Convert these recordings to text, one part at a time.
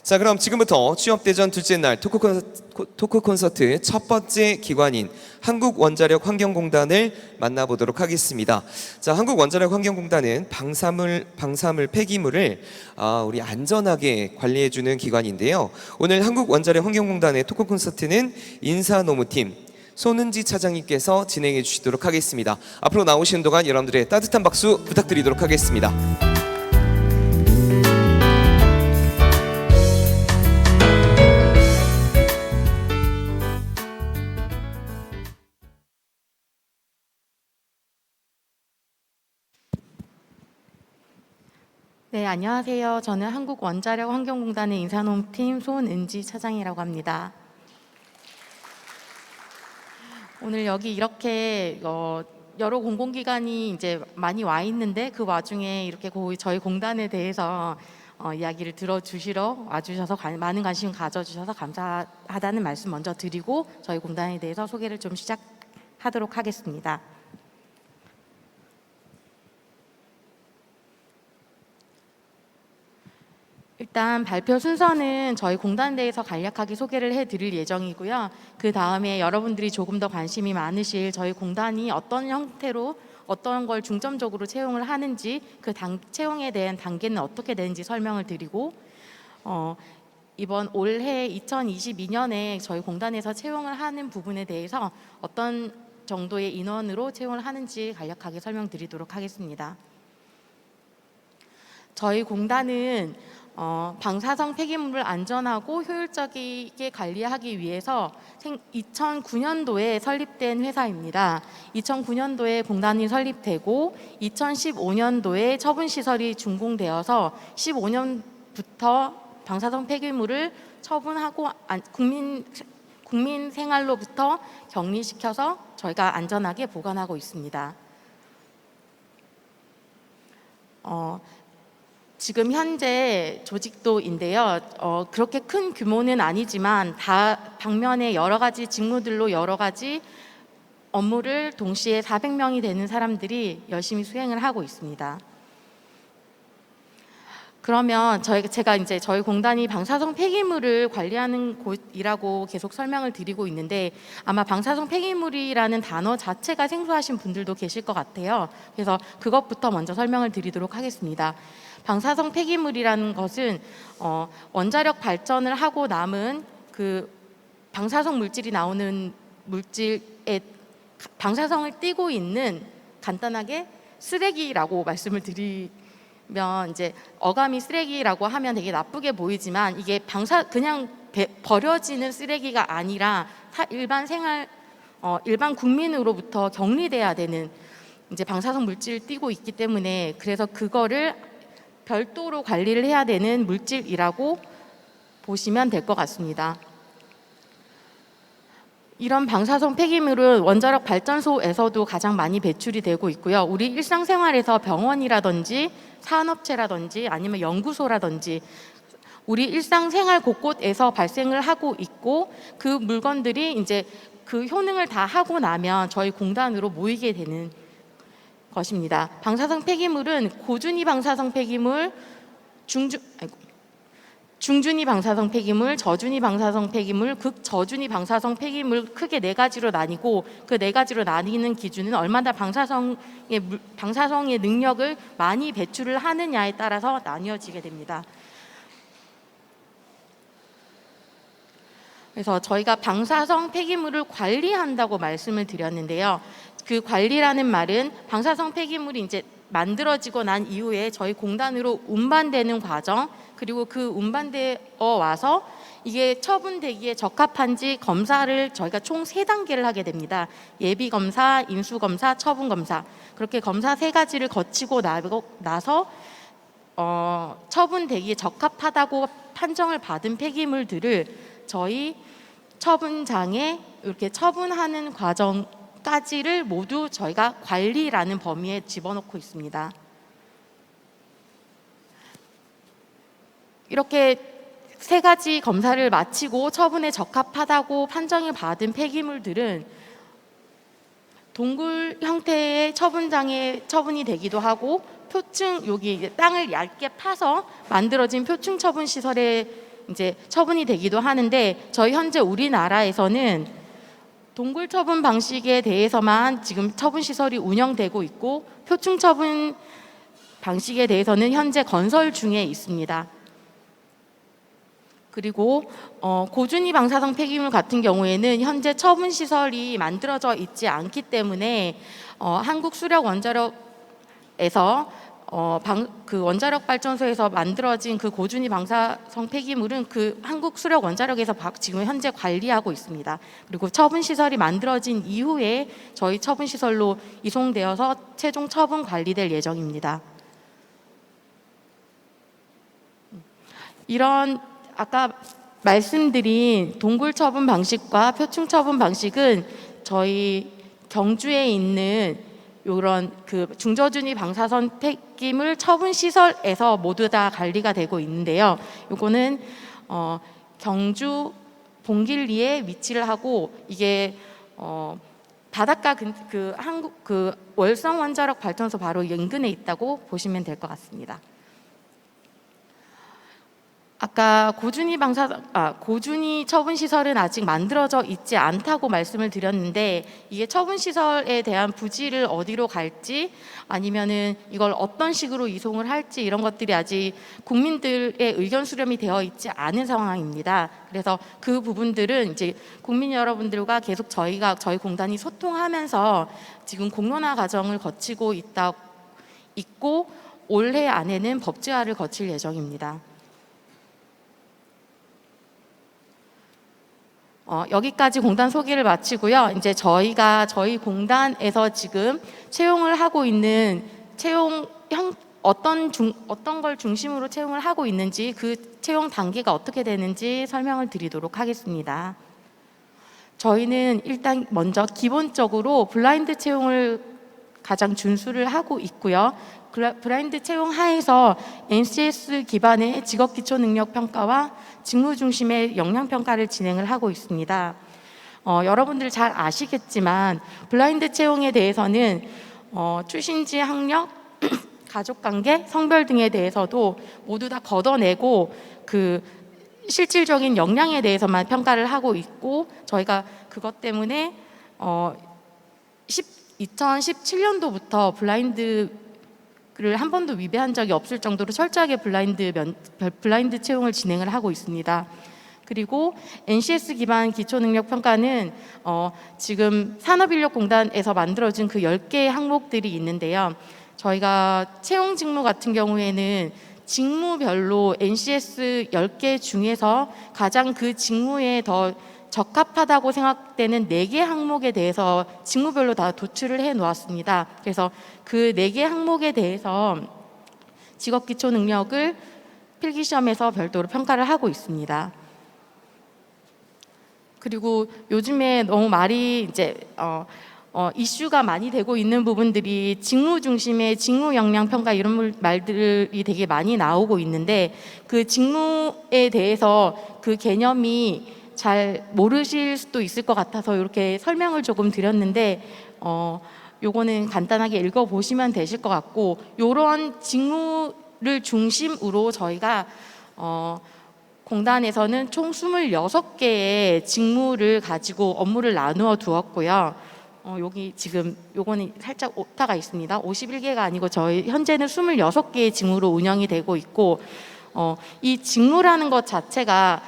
자, 그럼 지금부터 취업대전 둘째 날 토크 콘서트 첫 번째 기관인 한국원자력환경공단을 만나보도록 하겠습니다. 자, 한국원자력환경공단은 방사물 폐기물을 우리 안전하게 관리해주는 기관인데요. 오늘 한국원자력환경공단의 토크 콘서트는 인사노무팀 손은지 차장님께서 진행해 주시도록 하겠습니다. 앞으로 나오시는 동안 여러분들의 따뜻한 박수 부탁드리도록 하겠습니다. 네, 안녕하세요. 저는 한국원자력환경공단의 인사노무팀 손은지 차장이라고 합니다. 오늘 여기 이렇게 여러 공공기관이 이제 많이 와 있는데 그 와중에 이렇게 저희 공단에 대해서 이야기를 들어주시러 와주셔서 많은 관심 가져주셔서 감사하다는 말씀 먼저 드리고 저희 공단에 대해서 소개를 좀 시작하도록 하겠습니다. 일단 발표 순서는 저희 공단에 대해서 간략하게 소개를 해드릴 예정이고요. 그 다음에 여러분들이 조금 더 관심이 많으실 저희 공단이 어떤 형태로 어떤 걸 중점적으로 채용을 하는지 그 채용에 대한 단계는 어떻게 되는지 설명을 드리고 이번 올해 2022년에 저희 공단에서 채용을 하는 부분에 대해서 어떤 정도의 인원으로 채용을 하는지 간략하게 설명드리도록 하겠습니다. 저희 공단은 방사성 폐기물을 안전하고 효율적이게 관리하기 위해서 2009년도에 설립된 회사입니다. 2009년도에 공단이 설립되고 2015년도에 처분시설이 준공되어서 15년부터 방사성 폐기물을 처분하고 국민 생활로부터 격리시켜서 저희가 안전하게 보관하고 있습니다. 지금 현재 조직도인데요. 그렇게 큰 규모는 아니지만 방면에 여러 가지 직무들로 여러 가지 업무를 동시에 400명이 되는 사람들이 열심히 수행을 하고 있습니다. 그러면 제가 이제 저희 공단이 방사성 폐기물을 관리하는 곳이라고 계속 설명을 드리고 있는데 아마 방사성 폐기물이라는 단어 자체가 생소하신 분들도 계실 것 같아요. 그래서 그것부터 먼저 설명을 드리도록 하겠습니다. 방사성 폐기물이라는 것은 원자력 발전을 하고 남은 그 방사성 물질이 나오는 물질에 방사성을 띠고 있는 간단하게 쓰레기라고 말씀을 드리면 이제 어감이 쓰레기라고 하면 되게 나쁘게 보이지만 이게 그냥 버려지는 쓰레기가 아니라 일반 국민으로부터 격리돼야 되는 이제 방사성 물질을 띠고 있기 때문에 그래서 그거를 별도로 관리를 해야 되는 물질이라고 보시면 될 것 같습니다. 이런 방사성 폐기물은 원자력 발전소에서도 가장 많이 배출이 되고 있고요. 우리 일상생활에서 병원이라든지 산업체라든지 아니면 연구소라든지 우리 일상생활 곳곳에서 발생을 하고 있고 그 물건들이 이제 그 효능을 다 하고 나면 저희 공단으로 모이게 되는 것입니다. 방사성 폐기물은 고준위 방사성 폐기물, 중준위 방사성 폐기물, 저준위 방사성 폐기물, 극저준위 방사성 폐기물 크게 4가지로 나뉘고 그 4가지로 나뉘는 기준은 얼마나 방사성의 능력을 많이 배출을 하느냐에 따라서 나뉘어지게 됩니다. 그래서 저희가 방사성 폐기물을 관리한다고 말씀을 드렸는데요. 그 관리라는 말은 방사성 폐기물이 이제 만들어지고 난 이후에 저희 공단으로 운반되는 과정 그리고 그 운반되어 와서 이게 처분되기에 적합한지 검사를 저희가 총 3단계를 하게 됩니다. 예비검사, 인수검사, 처분검사 그렇게 검사 3가지를 거치고 나서 처분되기에 적합하다고 판정을 받은 폐기물들을 저희 처분장에 이렇게 처분하는 과정까지를 모두 저희가 관리라는 범위에 집어넣고 있습니다. 이렇게 3가지 검사를 마치고 처분에 적합하다고 판정을 받은 폐기물들은 동굴 형태의 처분장에 처분이 되기도 하고 여기 땅을 얇게 파서 만들어진 표층 처분 시설에 이제 처분이 되기도 하는데 저희 현재 우리나라에서는 동굴 처분 방식에 대해서만 지금 처분 시설이 운영되고 있고 표충 처분 방식에 대해서는 현재 건설 중에 있습니다. 그리고 고준위 방사성 폐기물 같은 경우에는 현재 처분 시설이 만들어져 있지 않기 때문에 한국수력원자력에서 그 원자력 발전소에서 만들어진 그 고준위 방사성 폐기물은 그 한국수력원자력에서 지금 현재 관리하고 있습니다. 그리고 처분 시설이 만들어진 이후에 저희 처분 시설로 이송되어서 최종 처분 관리될 예정입니다. 이런 아까 말씀드린 동굴 처분 방식과 표충 처분 방식은 저희 경주에 있는 이런 그 중저준위 방사선 폐기물 처분 시설에서 모두 다 관리가 되고 있는데요. 요거는 경주 봉길리에 위치를 하고 이게 바닷가 그 한국 그 월성 원자력 발전소 바로 인근에 있다고 보시면 될 것 같습니다. 아까 고준위 처분 시설은 아직 만들어져 있지 않다고 말씀을 드렸는데 이게 처분 시설에 대한 부지를 어디로 갈지 아니면은 이걸 어떤 식으로 이송을 할지 이런 것들이 아직 국민들의 의견 수렴이 되어 있지 않은 상황입니다. 그래서 그 부분들은 이제 국민 여러분들과 계속 저희 공단이 소통하면서 지금 공론화 과정을 거치고 있고 올해 안에는 법제화를 거칠 예정입니다. 여기까지 공단 소개를 마치고요. 이제 저희 공단에서 지금 채용을 하고 있는 어떤 걸 중심으로 채용을 하고 있는지 그 채용 단계가 어떻게 되는지 설명을 드리도록 하겠습니다. 저희는 일단 먼저 기본적으로 블라인드 채용을 가장 준수를 하고 있고요. 블라인드 채용 하에서 NCS 기반의 직업 기초 능력 평가와 직무 중심의 역량 평가를 진행을 하고 있습니다. 여러분들 잘 아시겠지만 블라인드 채용에 대해서는 출신지, 학력, 가족관계, 성별 등에 대해서도 모두 다 걷어내고 그 실질적인 역량에 대해서만 평가를 하고 있고 저희가 그것 때문에 2017년도부터 블라인드를 한 번도 위배한 적이 없을 정도로 철저하게 블라인드 채용을 진행을 하고 있습니다. 그리고 NCS 기반 기초능력 평가는 지금 산업인력공단에서 만들어진 그 10개의 항목들이 있는데요. 저희가 채용 직무 같은 경우에는 직무별로 NCS 10개 중에서 가장 그 직무에 더 적합하다고 생각되는 4개 항목에 대해서 직무별로 다 도출을 해 놓았습니다. 그래서 그 4개 항목에 대해서 직업 기초 능력을 필기시험에서 별도로 평가를 하고 있습니다. 그리고 요즘에 너무 말이 이제 이슈가 많이 되고 있는 부분들이 직무 중심의 직무 역량 평가 이런 말들이 되게 많이 나오고 있는데 그 직무에 대해서 그 개념이 잘 모르실 수도 있을 것 같아서 이렇게 설명을 조금 드렸는데 요거는 간단하게 읽어보시면 되실 것 같고 요런 직무를 중심으로 저희가 공단에서는 총 26개의 직무를 가지고 업무를 나누어 두었고요. 여기 지금 요거는 살짝 오타가 있습니다. 51개가 아니고 저희 현재는 26개의 직무로 운영이 되고 있고 이 직무라는 것 자체가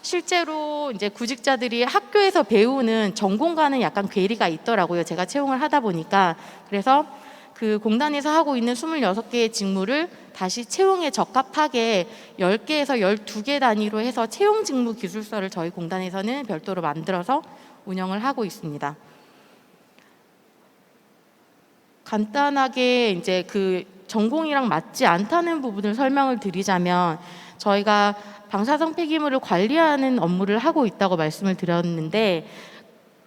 실제로 이제 구직자들이 학교에서 배우는 전공과는 약간 괴리가 있더라고요. 제가 채용을 하다 보니까. 그래서 그 공단에서 하고 있는 26개의 직무를 다시 채용에 적합하게 10개에서 12개 단위로 해서 채용 직무 기술서를 저희 공단에서는 별도로 만들어서 운영을 하고 있습니다. 간단하게 이제 그 전공이랑 맞지 않다는 부분을 설명을 드리자면 저희가 방사성 폐기물을 관리하는 업무를 하고 있다고 말씀을 드렸는데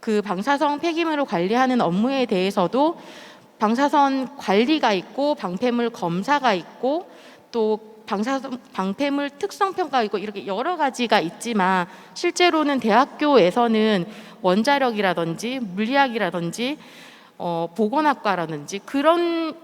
그 방사성 폐기물을 관리하는 업무에 대해서도 방사선 관리가 있고 방패물 검사가 있고 또 방패물 특성 평가가 있고 이렇게 여러 가지가 있지만 실제로는 대학교에서는 원자력이라든지 물리학이라든지 보건학과라든지 그런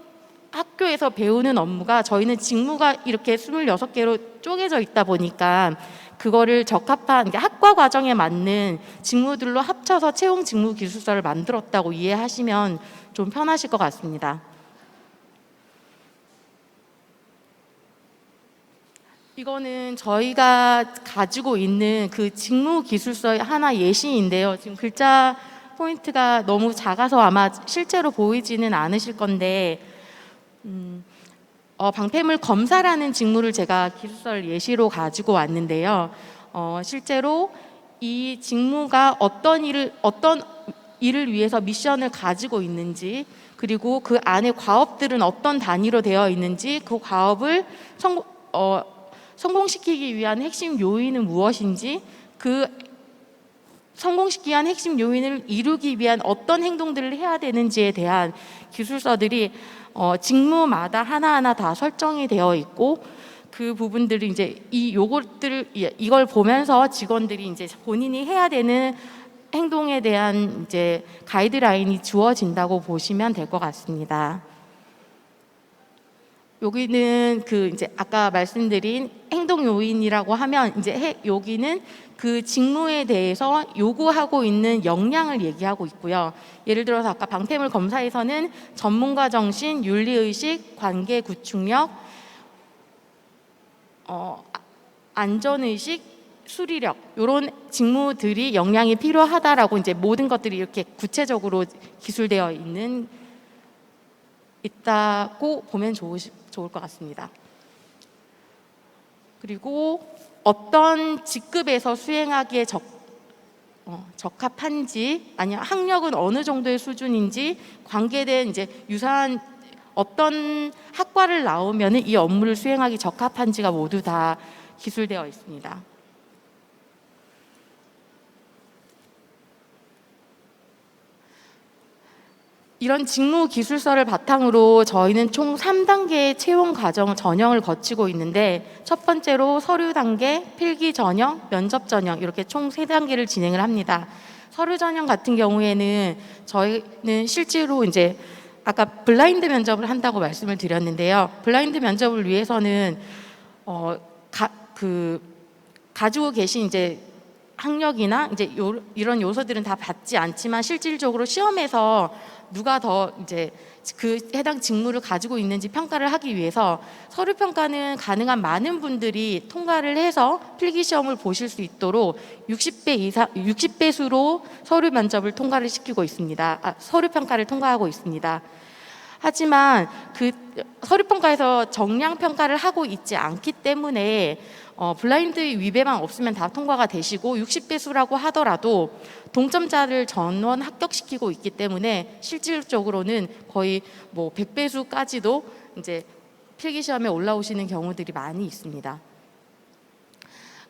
학교에서 배우는 업무가 저희는 직무가 이렇게 26개로 쪼개져 있다 보니까 그거를 적합한 그러니까 학과 과정에 맞는 직무들로 합쳐서 채용 직무 기술서를 만들었다고 이해하시면 좀 편하실 것 같습니다. 이거는 저희가 가지고 있는 그 직무 기술서의 하나 예시인데요. 지금 글자 포인트가 너무 작아서 아마 실제로 보이지는 않으실 건데 방패물 검사라는 직무를 제가 기술서를 예시로 가지고 왔는데요. 실제로 이 직무가 어떤 일을 위해서 미션을 가지고 있는지, 그리고 그 안에 과업들은 어떤 단위로 되어 있는지, 그 과업을 성공시키기 위한 핵심 요인은 무엇인지, 그 성공시키기 위한 핵심 요인을 이루기 위한 어떤 행동들을 해야 되는지에 대한 기술서들이 직무마다 하나하나 다 설정이 되어 있고, 그 부분들이 이제 이걸 보면서 직원들이 이제 본인이 해야 되는 행동에 대한 이제 가이드라인이 주어진다고 보시면 될 것 같습니다. 여기는 그 이제 아까 말씀드린 행동 요인이라고 하면 이제 여기는 그 직무에 대해서 요구하고 있는 역량을 얘기하고 있고요. 예를 들어서 아까 방패물 검사에서는 전문가 정신, 윤리 의식, 관계 구축력, 안전 의식, 수리력, 이런 직무들이 역량이 필요하다라고 이제 모든 것들이 이렇게 구체적으로 기술되어 있다고 보면 좋을 것 같습니다. 그리고 어떤 직급에서 수행하기에 적합한지, 아니면 학력은 어느 정도의 수준인지, 관계된 이제 유사한 어떤 학과를 나오면 이 업무를 수행하기 적합한지가 모두 다 기술되어 있습니다. 이런 직무 기술서를 바탕으로 저희는 총 3단계의 채용 과정 전형을 거치고 있는데, 첫 번째로 서류 단계, 필기 전형, 면접 전형, 이렇게 총 3단계를 진행을 합니다. 서류 전형 같은 경우에는 저희는 실제로 이제 아까 블라인드 면접을 한다고 말씀을 드렸는데요. 블라인드 면접을 위해서는 가지고 계신 이제 학력이나 이제 이런 요소들은 다 받지 않지만, 실질적으로 시험에서 누가 더 이제 그 해당 직무를 가지고 있는지 평가를 하기 위해서 서류 평가는 가능한 많은 분들이 통과를 해서 필기 시험을 보실 수 있도록 60배 수로 서류 면접을 통과를 시키고 있습니다. 서류 평가를 통과하고 있습니다. 하지만 그 서류 평가에서 정량 평가를 하고 있지 않기 때문에 블라인드 위배만 없으면 다 통과가 되시고, 60배 수라고 하더라도 동점자를 전원 합격시키고 있기 때문에 실질적으로는 거의 뭐 100배 수까지도 이제 필기 시험에 올라오시는 경우들이 많이 있습니다.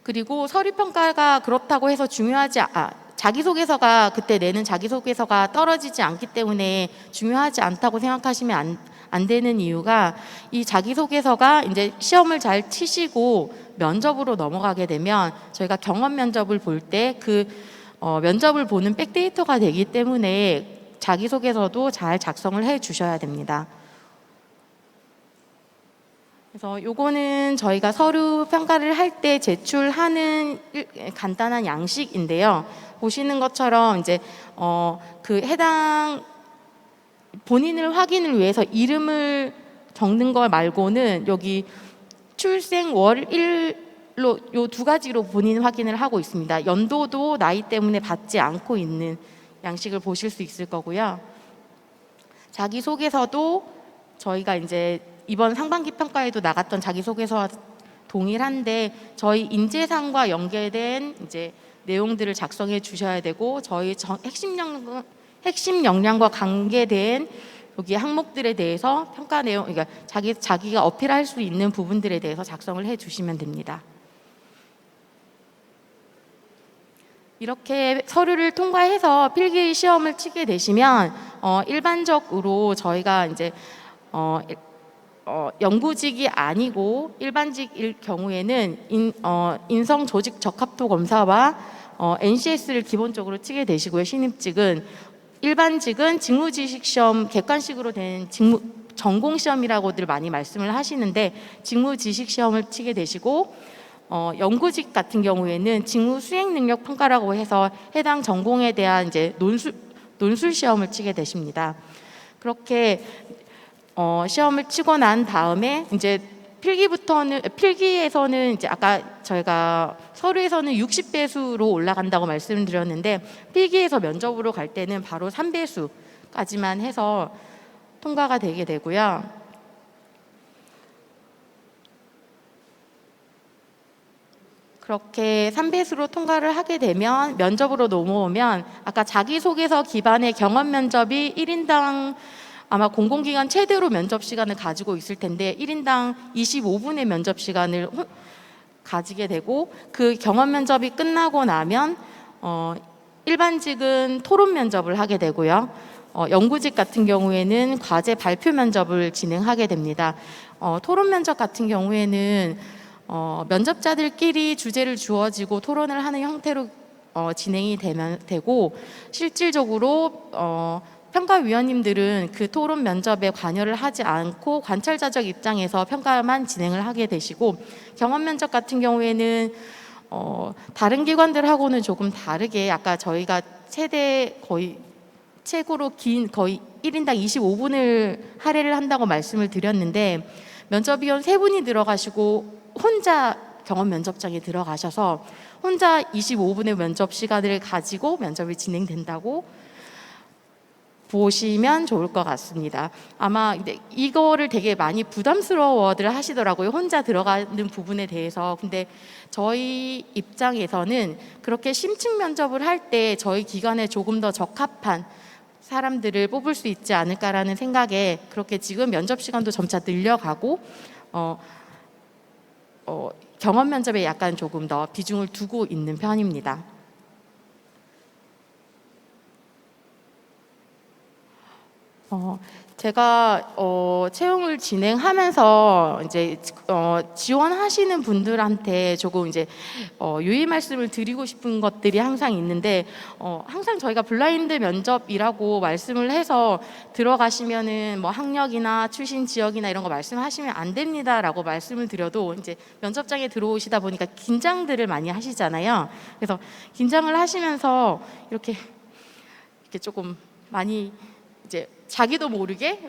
그리고 서류 평가가 그렇다고 해서 자기소개서가 그때 내는 자기소개서가 떨어지지 않기 때문에 중요하지 않다고 생각하시면 안 되는 이유가, 이 자기소개서가 이제 시험을 잘 치시고 면접으로 넘어가게 되면 저희가 경험 면접을 볼 때 그 면접을 보는 백데이터가 되기 때문에 자기소개서도 잘 작성을 해 주셔야 됩니다. 그래서 요거는 저희가 서류 평가를 할 때 제출하는 간단한 양식인데요. 보시는 것처럼 이제 그 해당 본인을 확인을 위해서 이름을 적는 것 말고는 여기 출생 월일로 요 두 가지로 본인 확인을 하고 있습니다. 연도도 나이 때문에 받지 않고 있는 양식을 보실 수 있을 거고요. 자기소개서도 저희가 이제 이번 상반기 평가에도 나갔던 자기소개서와 동일한데, 저희 인재상과 연계된 이제 내용들을 작성해 주셔야 되고, 저희 핵심 역량과 관계된 여기 항목들에 대해서 평가 내용, 그러니까 자기가 어필할 수 있는 부분들에 대해서 작성을 해 주시면 됩니다. 이렇게 서류를 통과해서 필기 시험을 치게 되시면 일반적으로 저희가 이제 연구직이 아니고 일반직일 경우에는 인성 조직 적합도 검사와 NCS를 기본적으로 치게 되시고요. 신입직은, 일반직은 직무지식 시험 객관식으로 된 전공 시험이라고들 많이 말씀을 하시는데, 직무지식 시험을 치게 되시고 연구직 같은 경우에는 직무 수행 능력 평가라고 해서 해당 전공에 대한 이제 논술 시험을 치게 되십니다. 그렇게 시험을 치고 난 다음에 이제 필기에서는 이제 아까 저희가 서류에서는 60배수로 올라간다고 말씀을 드렸는데 필기에서 면접으로 갈 때는 바로 3배수까지만 해서 통과가 되게 되고요. 그렇게 3배수로 통과를 하게 되면 면접으로 넘어오면 아까 자기소개서 기반의 경험 면접이 1인당 아마 공공기관 최대로 면접 시간을 가지고 있을 텐데 1인당 25분의 면접 시간을 가지게 되고 그 경험 면접이 끝나고 나면 일반직은 토론 면접을 하게 되고요. 연구직 같은 경우에는 과제 발표 면접을 진행하게 됩니다. 토론 면접 같은 경우에는 면접자들끼리 주제를 주어지고 토론을 하는 형태로 진행이 되고 실질적으로 평가위원님들은 그 토론 면접에 관여를 하지 않고 관찰자적 입장에서 평가만 진행을 하게 되시고 경험 면접 같은 경우에는 다른 기관들하고는 조금 다르게 아까 저희가 최대 거의 최고로 긴 거의 1인당 25분을 할애를 한다고 말씀을 드렸는데 면접위원 3분이 들어가시고 혼자 경험 면접장에 들어가셔서 혼자 25분의 면접 시간을 가지고 면접이 진행된다고 보시면 좋을 것 같습니다. 아마 이거를 되게 많이 부담스러워들 하시더라고요. 혼자 들어가는 부분에 대해서. 근데 저희 입장에서는 그렇게 심층 면접을 할 때 저희 기관에 조금 더 적합한 사람들을 뽑을 수 있지 않을까라는 생각에 그렇게 지금 면접 시간도 점차 늘려가고 경험 면접에 약간 조금 더 비중을 두고 있는 편입니다. 제가 채용을 진행하면서 이제 지원하시는 분들한테 조금 이제 유의 말씀을 드리고 싶은 것들이 항상 있는데 항상 저희가 블라인드 면접이라고 말씀을 해서 들어가시면은 뭐 학력이나 출신 지역이나 이런 거 말씀하시면 안 됩니다라고 말씀을 드려도 이제 면접장에 들어오시다 보니까 긴장들을 많이 하시잖아요. 그래서 긴장을 하시면서 이렇게 조금 많이 이제 자기도 모르게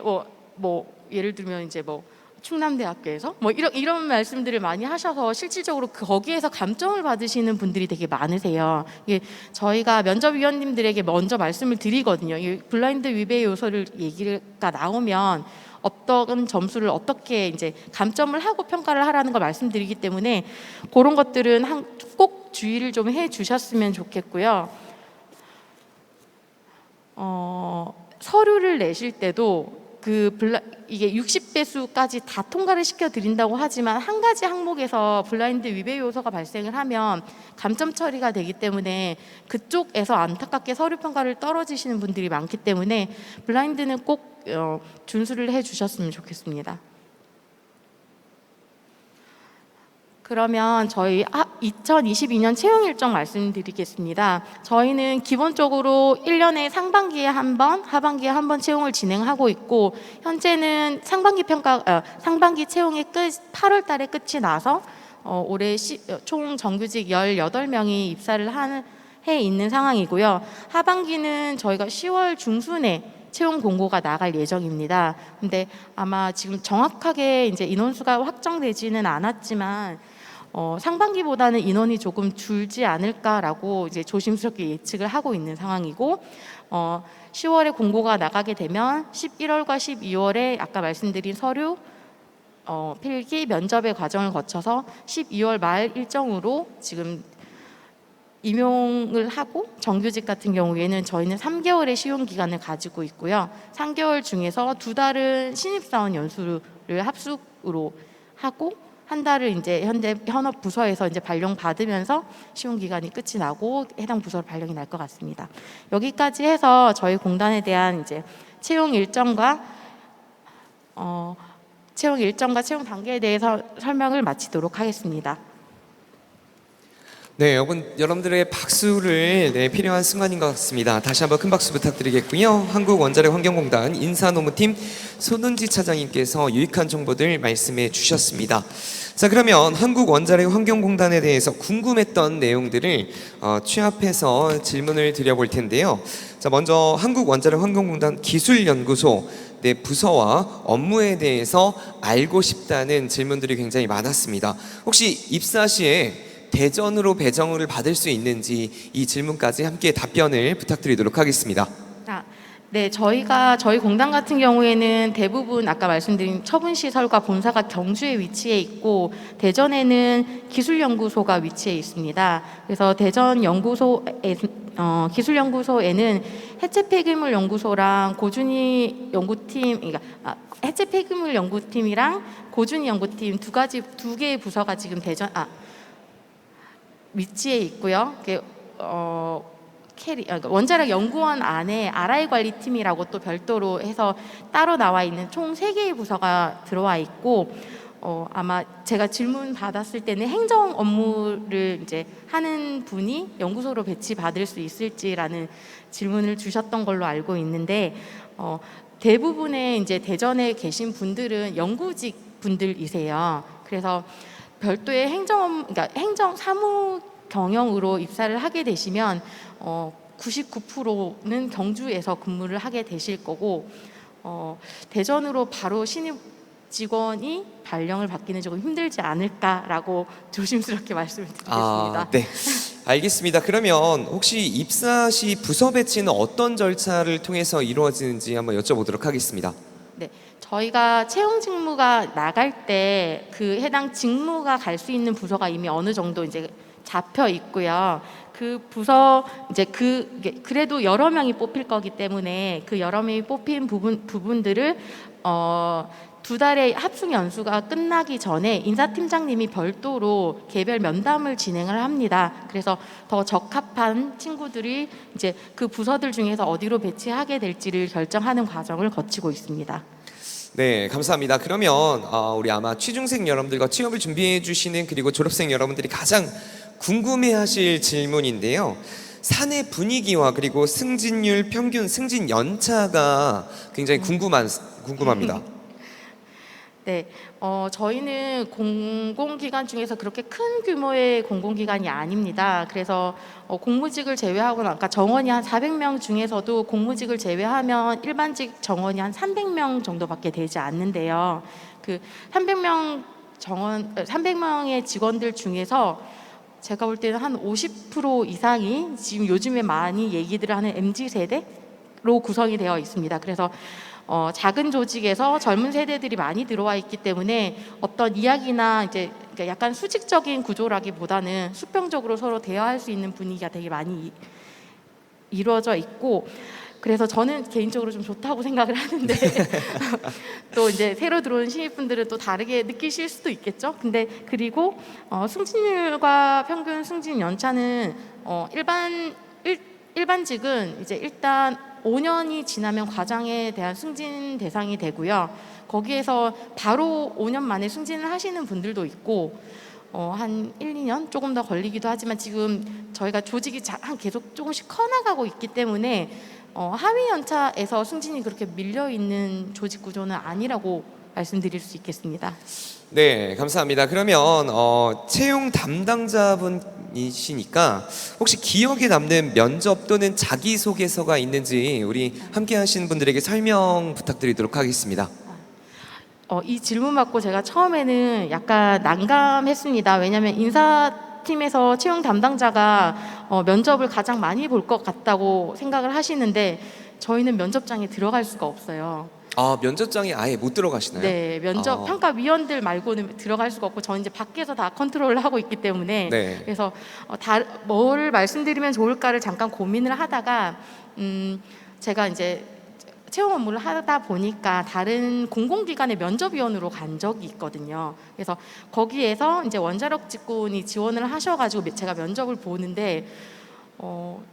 뭐 예를 들면 이제 뭐 충남대학교에서 뭐 이런 말씀들을 많이 하셔서 실질적으로 거기에서 감점을 받으시는 분들이 되게 많으세요. 이게 저희가 면접위원님들에게 먼저 말씀을 드리거든요. 이 블라인드 위배 요소를 얘기가 나오면 어떤 점수를 어떻게 이제 감점을 하고 평가를 하라는 걸 말씀드리기 때문에 그런 것들은 꼭 주의를 좀 해주셨으면 좋겠고요. 서류를 내실 때도 이게 60배수까지 다 통과를 시켜드린다고 하지만 한 가지 항목에서 블라인드 위배 요소가 발생을 하면 감점 처리가 되기 때문에 그쪽에서 안타깝게 서류 평가를 떨어지시는 분들이 많기 때문에 블라인드는 꼭 준수를 해주셨으면 좋겠습니다. 그러면 저희 2022년 채용 일정 말씀드리겠습니다. 저희는 기본적으로 1년에 상반기에 한 번, 하반기에 한 번 채용을 진행하고 있고 현재는 상반기 채용이 8월 달에 끝이 나서 올해 총 정규직 18명이 입사를 해 있는 상황이고요. 하반기는 저희가 10월 중순에 채용 공고가 나갈 예정입니다. 근데 아마 지금 정확하게 이제 인원수가 확정되지는 않았지만 상반기보다는 인원이 조금 줄지 않을까라고 이제 조심스럽게 예측을 하고 있는 상황이고 10월에 공고가 나가게 되면 11월과 12월에 아까 말씀드린 서류 필기 면접의 과정을 거쳐서 12월 말 일정으로 지금 임용을 하고 정규직 같은 경우에는 저희는 3개월의 시용 기간을 가지고 있고요. 3개월 중에서 2달은 신입사원 연수를 합숙으로 하고 한 달을 이제 현업 부서에서 이제 발령 받으면서 시용 기간이 끝이 나고 해당 부서로 발령이 날 것 같습니다. 여기까지 해서 저희 공단에 대한 이제 채용 일정과 채용 단계에 대해서 설명을 마치도록 하겠습니다. 네, 여러분들의 박수를 필요한 순간인 것 같습니다. 다시 한번 큰 박수 부탁드리겠고요. 한국원자력환경공단 인사노무팀 손은지 차장님께서 유익한 정보들 말씀해 주셨습니다. 자, 그러면 한국원자력환경공단에 대해서 궁금했던 내용들을 취합해서 질문을 드려볼 텐데요. 자, 먼저 한국원자력환경공단 기술연구소 내 부서와 업무에 대해서 알고 싶다는 질문들이 굉장히 많았습니다. 혹시 입사 시에 대전으로 배정을 받을 수 있는지 이 질문까지 함께 답변을 부탁드리도록 하겠습니다. 네, 저희 공단 같은 경우에는 대부분 아까 말씀드린 처분시설과 본사가 경주에 위치해 있고 대전에는 기술연구소가 위치해 있습니다. 그래서 대전 기술연구소에는 해체 폐기물 연구소랑 고준위 연구팀, 그러니까 해체 폐기물 연구팀이랑 고준위 연구팀 두 개의 부서가 지금 위치해 있고요. 그러니까 원자력 연구원 안에 RI 관리팀이라고 또 별도로 해서 따로 나와 있는 총 3개의 부서가 들어와 있고 아마 제가 질문 받았을 때는 행정 업무를 이제 하는 분이 연구소로 배치받을 수 있을지라는 질문을 주셨던 걸로 알고 있는데 대부분의 이제 대전에 계신 분들은 연구직 분들이세요. 그래서 별도의 그러니까 행정 사무 경영으로 입사를 하게 되시면 99%는 경주에서 근무를 하게 되실 거고 대전으로 바로 신입 직원이 발령을 받기는 조금 힘들지 않을까라고 조심스럽게 말씀을 드리겠습니다. 네, 알겠습니다. 그러면 혹시 입사 시 부서 배치는 어떤 절차를 통해서 이루어지는지 한번 여쭤보도록 하겠습니다. 네, 저희가 채용 직무가 나갈 때 그 해당 직무가 갈 수 있는 부서가 이미 어느 정도 이제 잡혀 있고요. 그 부서 이제 그래도 여러 명이 뽑힐 거기 때문에 그 여러 명이 뽑힌 부분들을 2달의 합숙 연수가 끝나기 전에 인사팀장님이 별도로 개별 면담을 진행을 합니다. 그래서 더 적합한 친구들이 이제 그 부서들 중에서 어디로 배치하게 될지를 결정하는 과정을 거치고 있습니다. 네, 감사합니다. 그러면 우리 아마 취중생 여러분들과 취업을 준비해 주시는 그리고 졸업생 여러분들이 가장 궁금해하실 질문인데요. 사내 분위기와 그리고 승진율, 평균 승진 연차가 굉장히 궁금합니다. 네, 저희는 공공기관 중에서 그렇게 큰 규모의 공공기관이 아닙니다. 그래서 공무직을 제외하고는 아까 정원이 한 400명 중에서도 공무직을 제외하면 일반직 정원이 한 300명 정도밖에 되지 않는데요. 그 300명의 직원들 중에서 제가 볼 때는 한 50% 이상이 지금 요즘에 많이 얘기들을 하는 MZ 세대로 구성이 되어 있습니다. 그래서 작은 조직에서 젊은 세대들이 많이 들어와 있기 때문에 어떤 이야기나 이제 그러니까 약간 수직적인 구조라기보다는 수평적으로 서로 대화할 수 있는 분위기가 되게 많이 이루어져 있고 그래서 저는 개인적으로 좀 좋다고 생각을 하는데 또 이제 새로 들어온 신입분들은 또 다르게 느끼실 수도 있겠죠. 근데 그리고 승진율과 평균 승진 연차는 일반직은 이제 일단 5년이 지나면 과장에 대한 승진 대상이 되고요. 거기에서 바로 5년 만에 승진을 하시는 분들도 있고 한 1, 2년 조금 더 걸리기도 하지만 지금 저희가 조직이 계속 조금씩 커나가고 있기 때문에 하위 연차에서 승진이 그렇게 밀려 있는 조직 구조는 아니라고 말씀드릴 수 있겠습니다. 네, 감사합니다. 그러면 채용 담당자분이시니까 혹시 기억에 남는 면접 또는 자기소개서가 있는지 우리 함께 하시는 분들에게 설명 부탁드리도록 하겠습니다. 이 질문 받고 제가 처음에는 약간 난감했습니다. 왜냐하면 인사팀에서 채용 담당자가 면접을 가장 많이 볼 것 같다고 생각을 하시는데 저희는 면접장에 들어갈 수가 없어요. 면접장에 아예 못 들어가시나요? 네, 면접 평가위원들 말고는 들어갈 수가 없고 저는 이제 밖에서 다 컨트롤을 하고 있기 때문에 네. 그래서 뭘 말씀드리면 좋을까를 잠깐 고민을 하다가 제가 이제 채용 업무를 하다 보니까 다른 공공기관의 면접위원으로 간 적이 있거든요. 그래서 거기에서 이제 원자력 직군이 지원을 하셔가지고 제가 면접을 보는데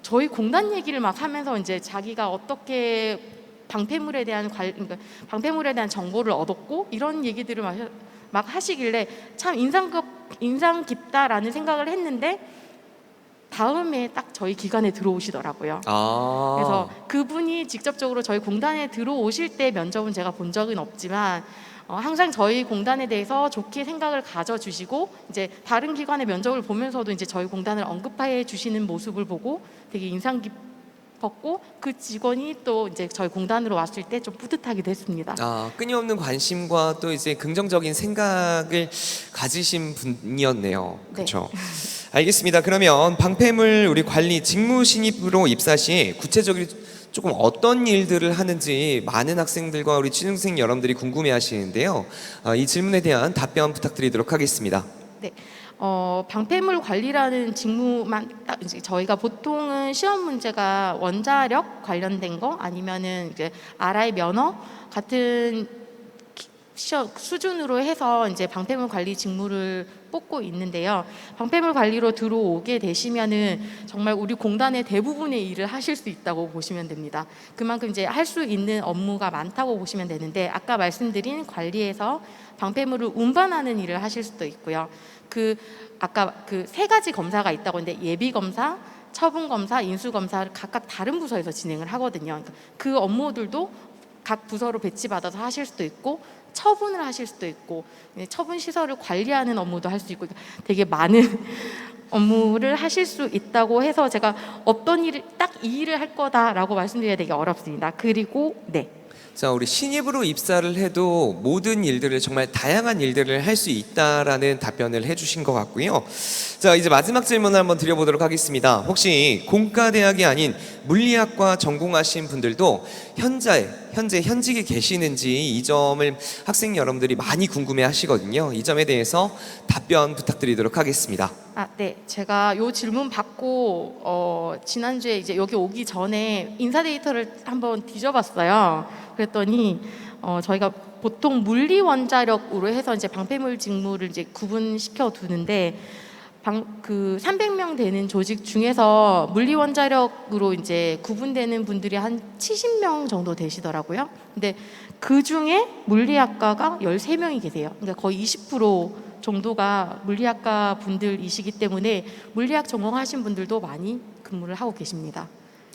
저희 공단 얘기를 막 하면서 이제 자기가 어떻게 방패물에 대한 방패물에 대한 정보를 얻었고 이런 얘기들을 막 하시길래 참 인상 깊다라는 생각을 했는데 다음에 딱 저희 기관에 들어오시더라고요. 아. 그래서 그분이 직접적으로 저희 공단에 들어오실 때 면접은 제가 본 적은 없지만 항상 저희 공단에 대해서 좋게 생각을 가져주시고 이제 다른 기관의 면접을 보면서도 이제 저희 공단을 언급해 주시는 모습을 보고 되게 인상 깊었고 그 직원이 또 이제 저희 공단으로 왔을 때 좀 뿌듯하기도 했습니다. 아, 끊임없는 관심과 또 이제 긍정적인 생각을 가지신 분이었네요. 네. 그렇죠. 알겠습니다. 그러면 방패물 우리 관리 직무 신입으로 입사 시 구체적으로 조금 어떤 일들을 하는지 많은 학생들과 우리 취준생 여러분들이 궁금해하시는데요. 이 질문에 대한 답변 부탁드리도록 하겠습니다. 네. 방패물 관리라는 직무만 딱 이제 저희가 보통은 시험 문제가 원자력 관련된 거 아니면은 이제 RI 면허 같은 시험 수준으로 해서 이제 방패물 관리 직무를 뽑고 있는데요. 방패물 관리로 들어오게 되시면은 정말 우리 공단의 대부분의 일을 하실 수 있다고 보시면 됩니다. 그만큼 이제 할 수 있는 업무가 많다고 보시면 되는데 아까 말씀드린 관리에서 방패물을 운반하는 일을 하실 수도 있고요. 아까 그 세 가지 검사가 있다고 했는데 예비 검사, 처분 검사, 인수 검사를 각각 다른 부서에서 진행을 하거든요. 그러니까 그 업무들도 각 부서로 배치받아서 하실 수도 있고 처분을 하실 수도 있고 처분 시설을 관리하는 업무도 할 수 있고 되게 많은 업무를 하실 수 있다고 해서 제가 어떤 일을 딱 이 일을 할 거다라고 말씀드리기가 되게 어렵습니다. 그리고 네. 자, 우리 신입으로 입사를 해도 모든 일들을 정말 다양한 일들을 할 수 있다라는 답변을 해주신 것 같고요. 자, 이제 마지막 질문을 한번 드려보도록 하겠습니다. 혹시 공과대학이 아닌 물리학과 전공하신 분들도 현재 현직에 계시는지 이 점을 학생 여러분들이 많이 궁금해하시거든요. 이 점에 대해서 답변 부탁드리도록 하겠습니다. 네. 제가 요 질문 받고 지난주에 이제 여기 오기 전에 인사 데이터를 한번 뒤져봤어요. 그랬더니 저희가 보통 물리 원자력으로 해서 이제 방패물 직무를 이제 구분시켜 두는데 그 300명 되는 조직 중에서 물리 원자력으로 이제 구분되는 분들이 한 70명 정도 되시더라고요. 근데 그 중에 물리학과가 13명이 계세요. 그러니까 거의 20% 정도가 물리학과 분들이시기 때문에 물리학 전공하신 분들도 많이 근무를 하고 계십니다.